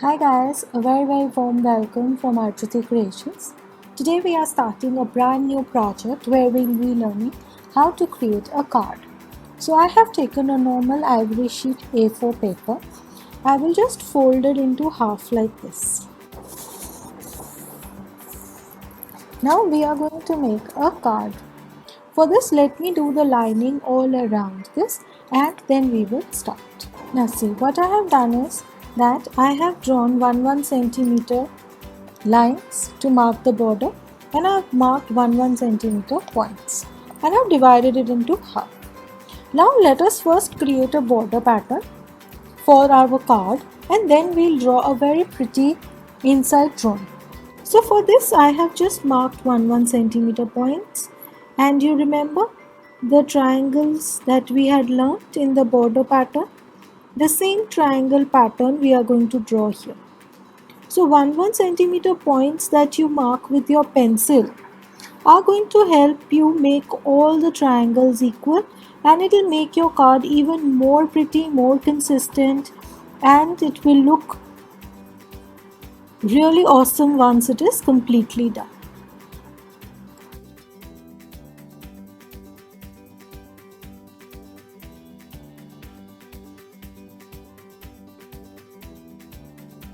Hi guys, a very warm welcome from Archati Creations. Today we are starting a brand new project where we'll be learning how to create a card. So I have taken a normal ivory sheet A4 paper. I will just fold it into half like this. Now we are going to make a card. For this, let me do the lining all around this and then we will start. Now see, what I have done is that I have drawn 1 centimeter lines to mark the border, and I have marked 1 centimeter points and I have divided it into half. Now let us first create a border pattern for our card and then we'll draw a very pretty inside drawing. So for this I have just marked 1 centimeter points, and you remember the triangles that we had learnt in the border pattern? The same triangle pattern we are going to draw here. So 1 centimeter points that you mark with your pencil are going to help you make all the triangles equal, and it will make your card even more pretty, more consistent, and it will look really awesome once it is completely done.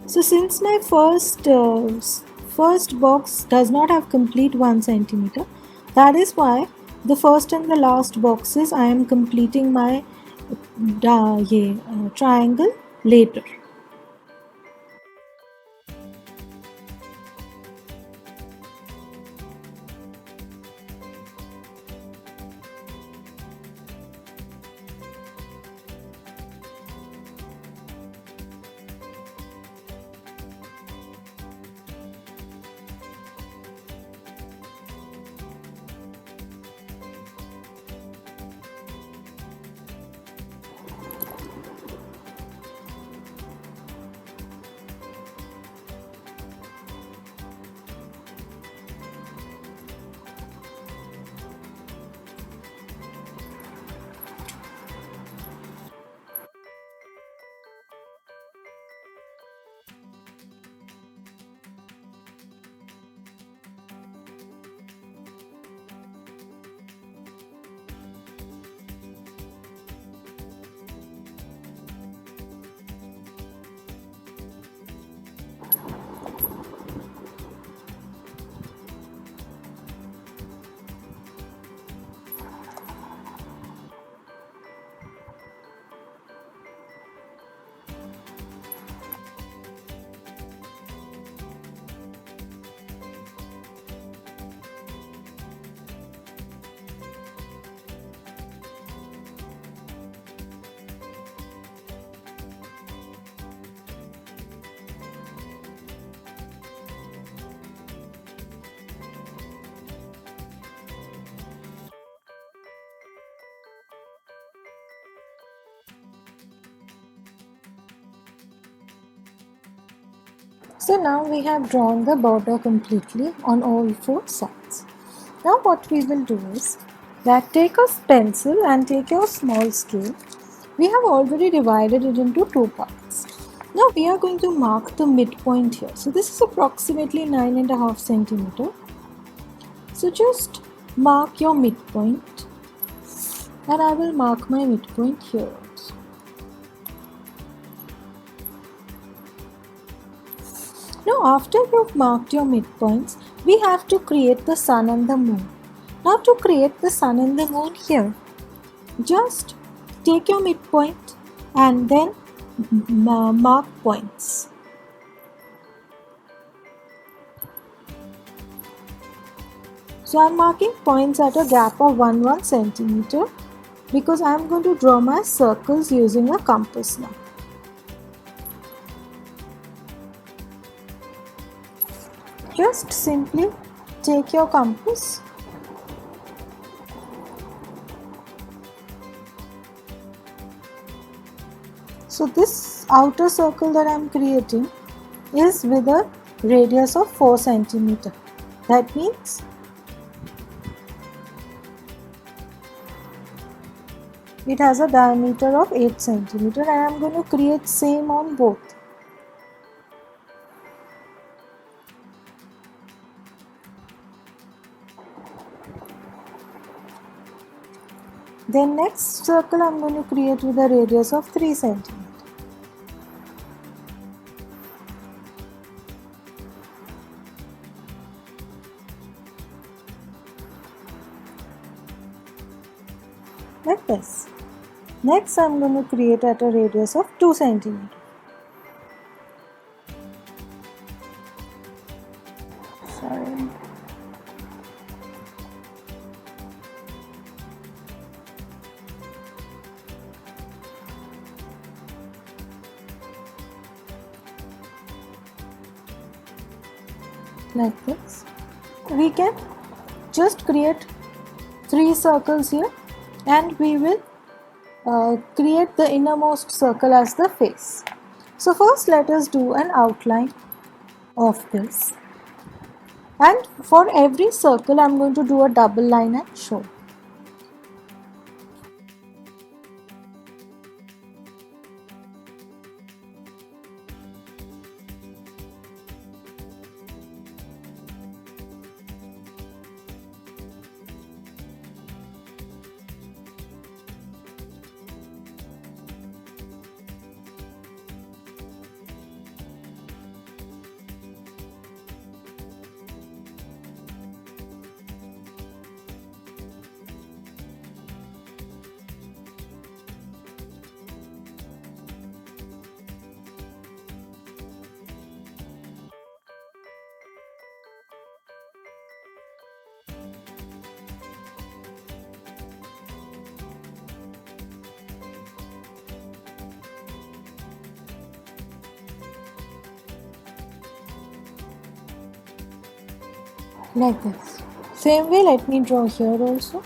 So since my first box does not have complete 1 centimeter, that is why the first and the last boxes I am completing my triangle later. So now we have drawn the border completely on all four sides. Now what we will do is that take a pencil and take your small scale. We have already divided it into two parts. Now we are going to mark the midpoint here. So this is approximately 9.5 centimeter. So just mark your midpoint, and I will mark my midpoint here also. Now after you've marked your midpoints, we have to create the sun and the moon. Now to create the sun and the moon here, just take your midpoint and then mark points. So I am marking points at a gap of 1 centimeter because I am going to draw my circles using a compass now. Just simply take your compass . So this outer circle that I am creating is with a radius of 4 centimeter. That means it has a diameter of 8 centimeter, and I am going to create same on both. Then next circle I'm going to create with a radius of 3 centimeters. Like this. Next I'm going to create at a radius of 2 centimeters. Sorry. Like this. We can just create 3 circles here, and we will create the innermost circle as the face. So first let us do an outline of this, and for every circle I'm going to do a double line and show. Like this. Same way, let me draw here also.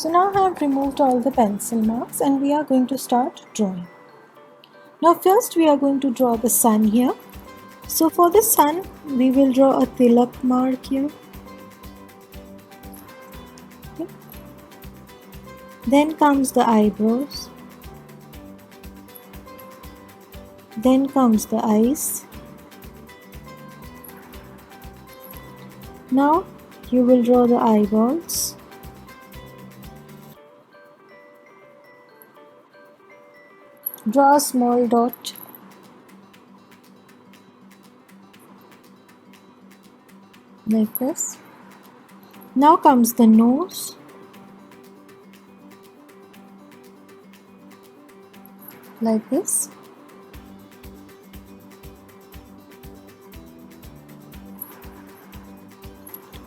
So now I have removed all the pencil marks and we are going to start drawing. Now first we are going to draw the sun here. So for the sun we will draw a tilak mark here. Okay. Then comes the eyebrows. Then comes the eyes. Now you will draw the eyeballs. Draw a small dot. Like this. Now comes the nose. Like this.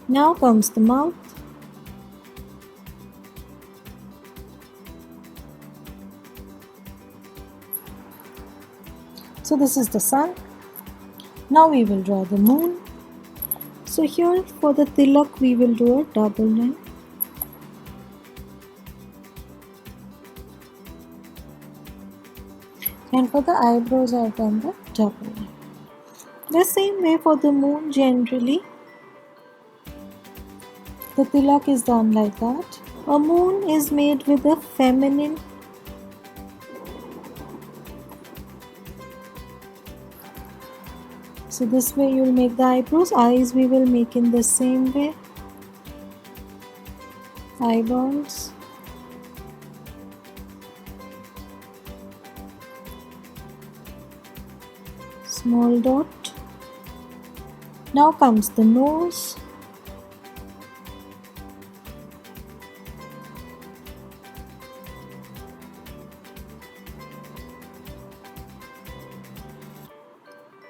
Now comes the mouth. So this is the sun. Now we will draw the moon. So here for the tilak we will do a double line. And for the eyebrows I have done the double line. The same way for the moon, generally the tilak is done like that. A moon is made with a feminine So this way you will make the eyebrows. Eyes we will make in the same way. Eyeballs. Small dot. Now comes the nose.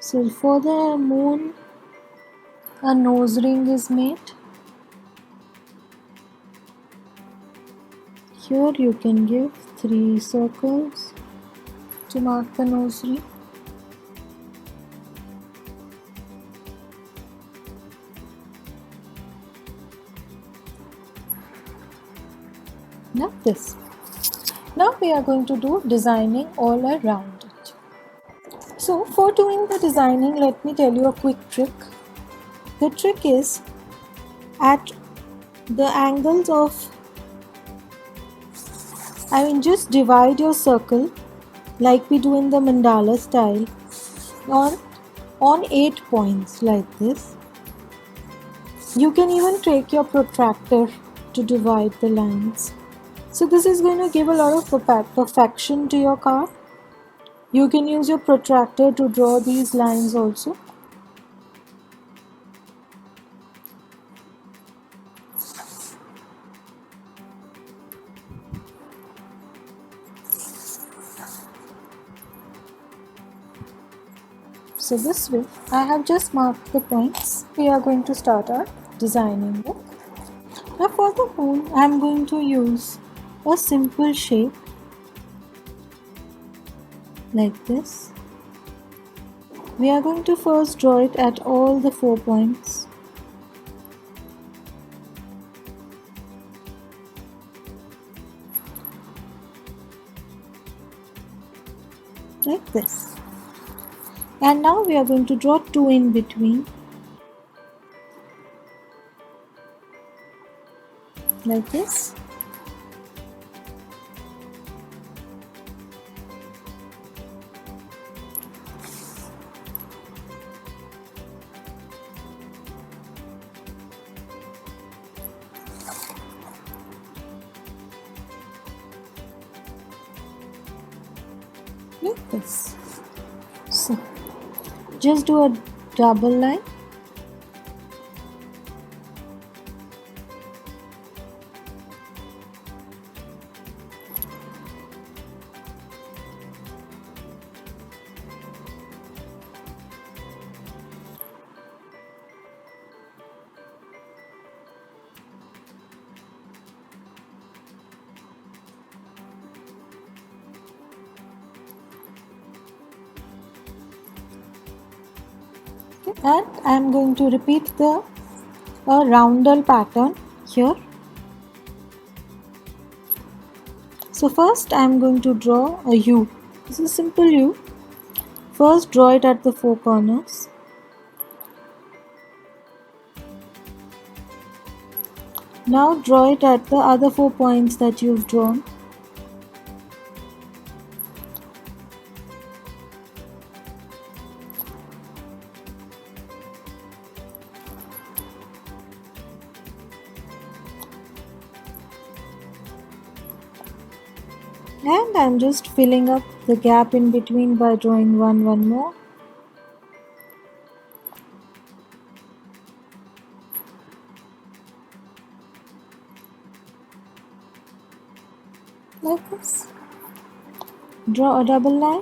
So for the moon, a nose ring is made. Here you can give 3 circles to mark the nursery. Now this. Now we are going to do designing all around it. So for doing the designing, let me tell you a quick trick. The trick is at the angles of, just divide your circle like we do in the mandala style on 8 points like this. You can even take your protractor to divide the lines. So this is going to give a lot of perfection to your car. You can use your protractor to draw these lines also. So this way, I have just marked the points. We are going to start our designing it. Now for the hole, I am going to use a simple shape like this. We are going to first draw it at all the 4 points. Like this. And now we are going to draw 2 in between. Like this. Like this. So just do a double line. And I am going to repeat the roundel pattern here. So first I am going to draw a U. This is a simple U. First draw it at the 4 corners. Now draw it at the other 4 points that you've drawn. And I'm just filling up the gap in between by drawing one more. Like this. Draw a double line.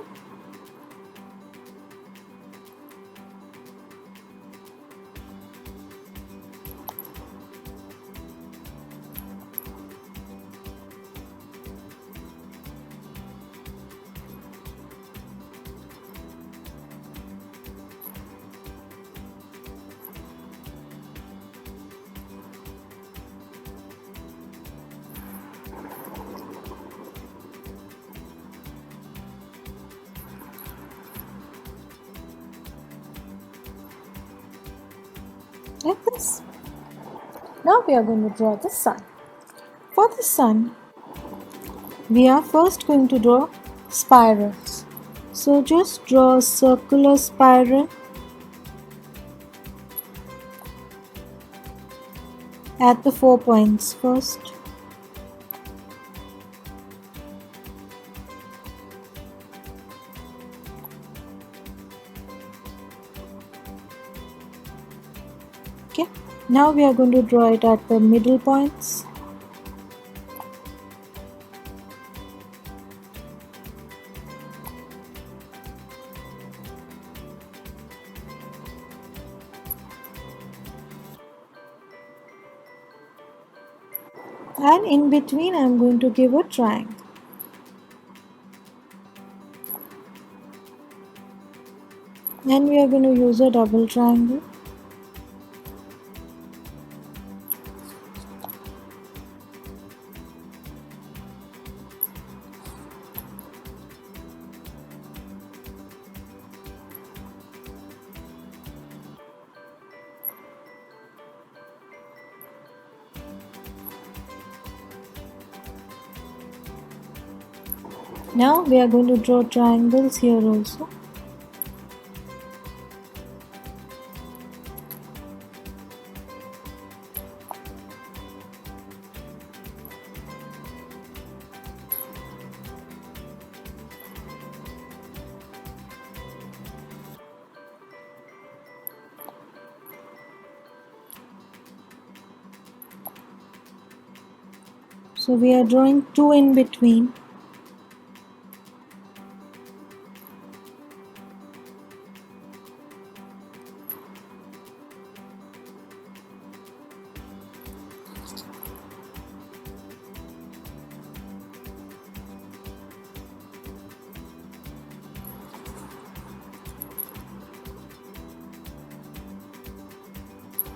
Like this. Now we are going to draw the sun. For the sun, we are first going to draw spirals. So just draw a circular spiral at the 4 points first. Okay, now we are going to draw it at the middle points. and in between I'm going to give a triangle. And we are going to use a double triangle. Now we are going to draw triangles here also. So we are drawing two in between.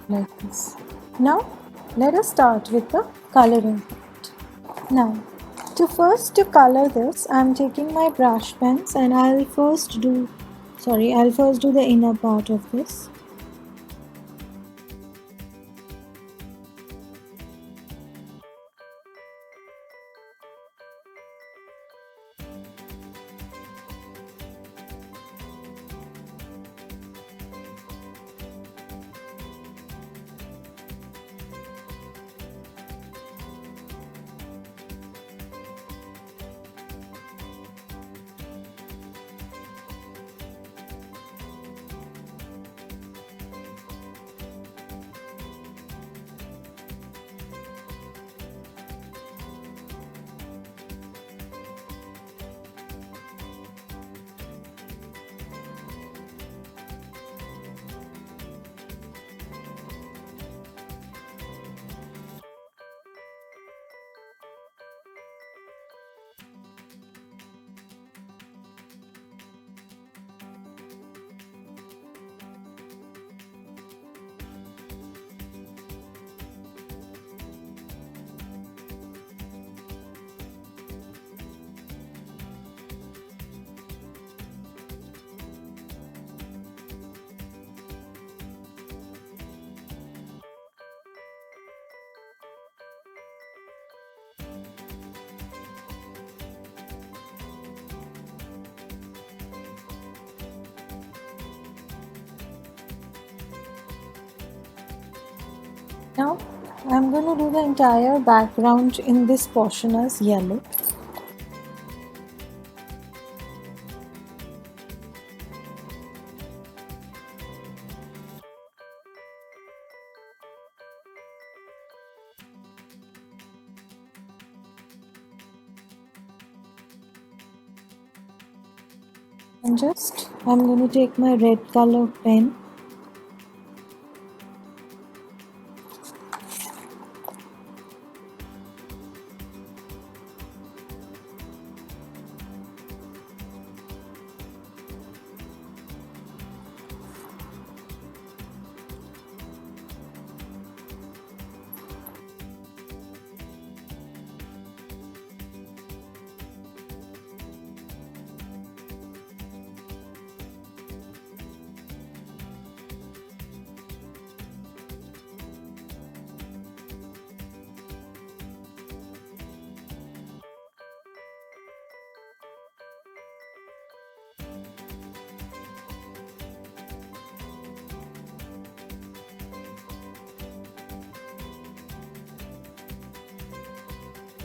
Like this. Now let us start with the coloring part. Now to color this, I am taking my brush pens and I'll first do the inner part of this. Now I'm going to do the entire background in this portion as yellow. And I'm going to take my red color pen .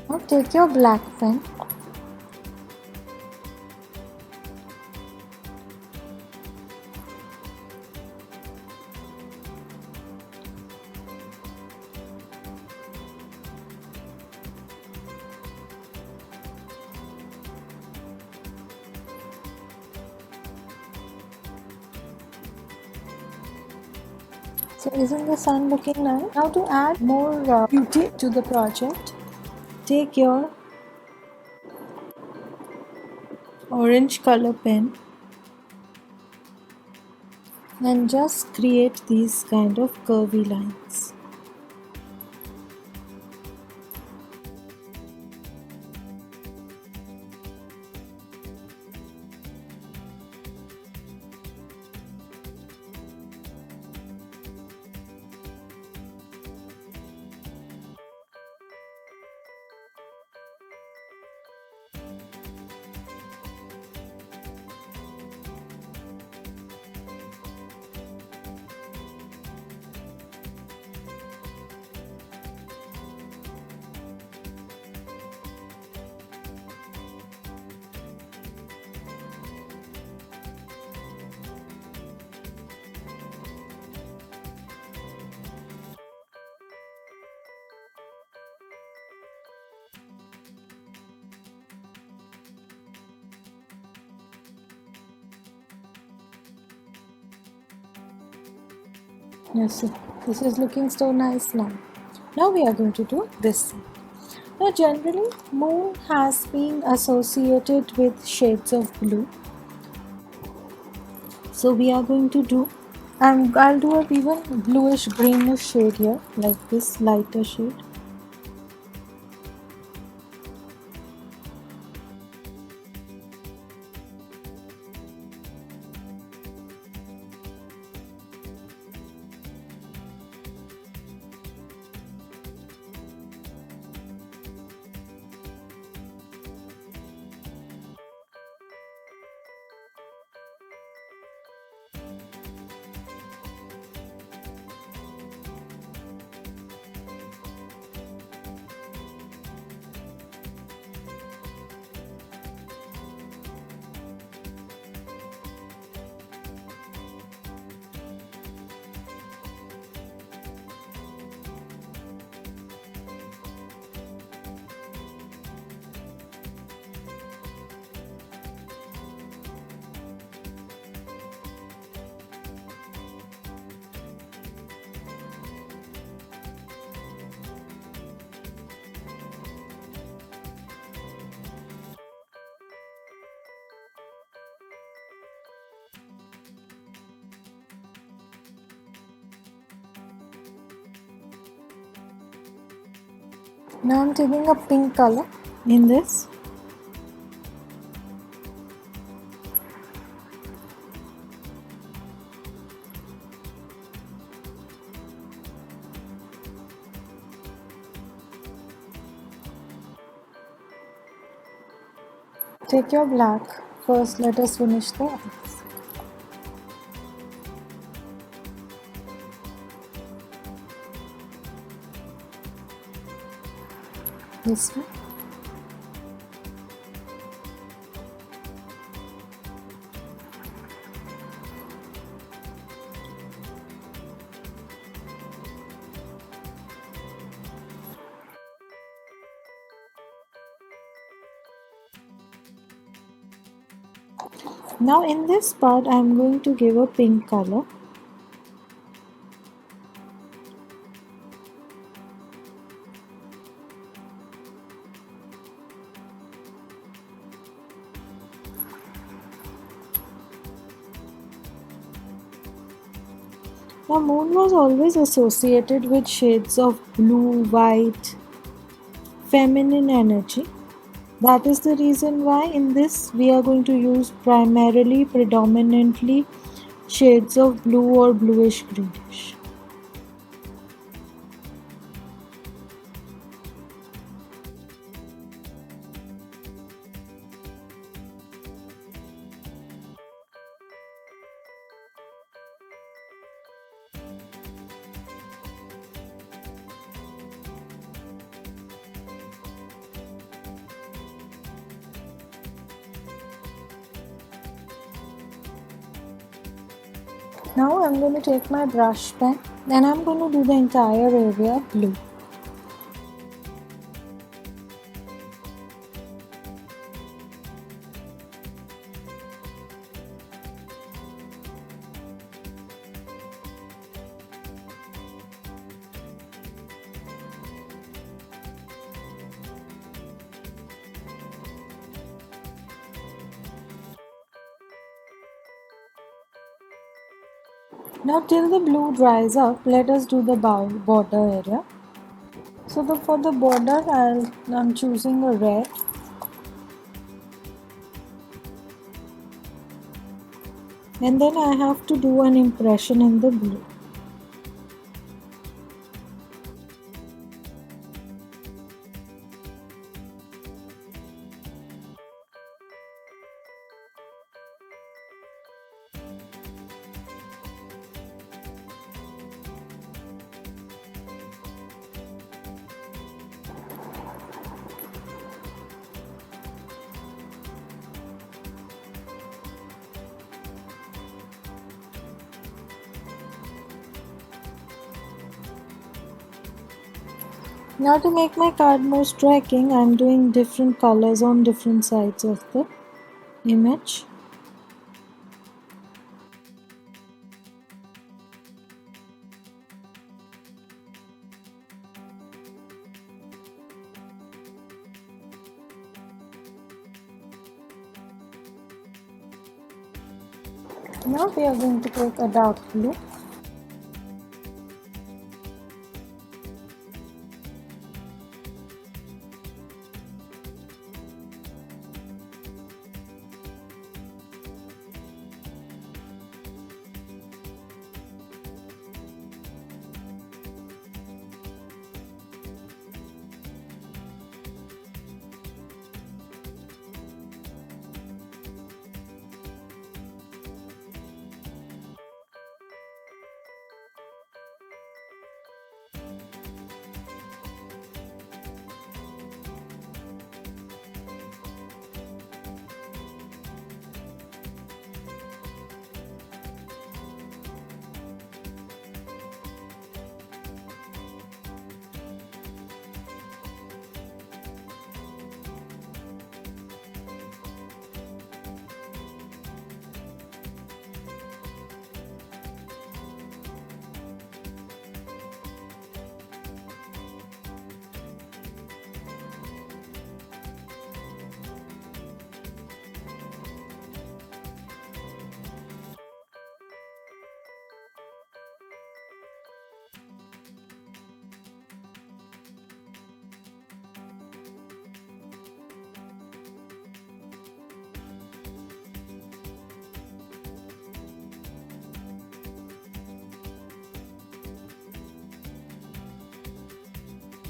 Now take your black pen . So isn't the sun looking nice? Now to add more beauty to the project, take your orange color pen and just create these kind of curvy lines. Yes, this is looking so nice now. Now we are going to do this. Now generally moon has been associated with shades of blue. So we are going to do, I'll do a even bluish greenish shade here, like this lighter shade. Now I'm taking a pink color in this. Take your black. First let us finish the eyes. This one. Now in this part I am going to give a pink color. Now moon was always associated with shades of blue, white, feminine energy. That is the reason why in this we are going to use primarily, predominantly shades of blue or bluish greenish. Now I'm going to take my brush pen and I'm going to do the entire area blue. Now till the blue dries up, let us do the border area. So for the border, I'm choosing a red. And then I have to do an impression in the blue. Now to make my card more striking, I'm doing different colors on different sides of the image. Now we are going to take a dark blue.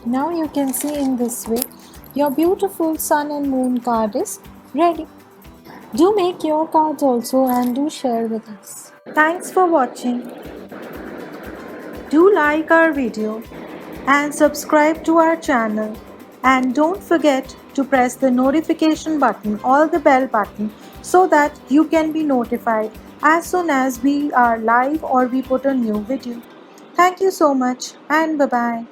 Now you can see in this way, your beautiful sun and moon card is ready. Do make your cards also and do share with us. Thanks for watching. Do like our video and subscribe to our channel, and don't forget to press the notification button or the bell button so that you can be notified as soon as we are live or we put a new video. Thank you so much and bye bye.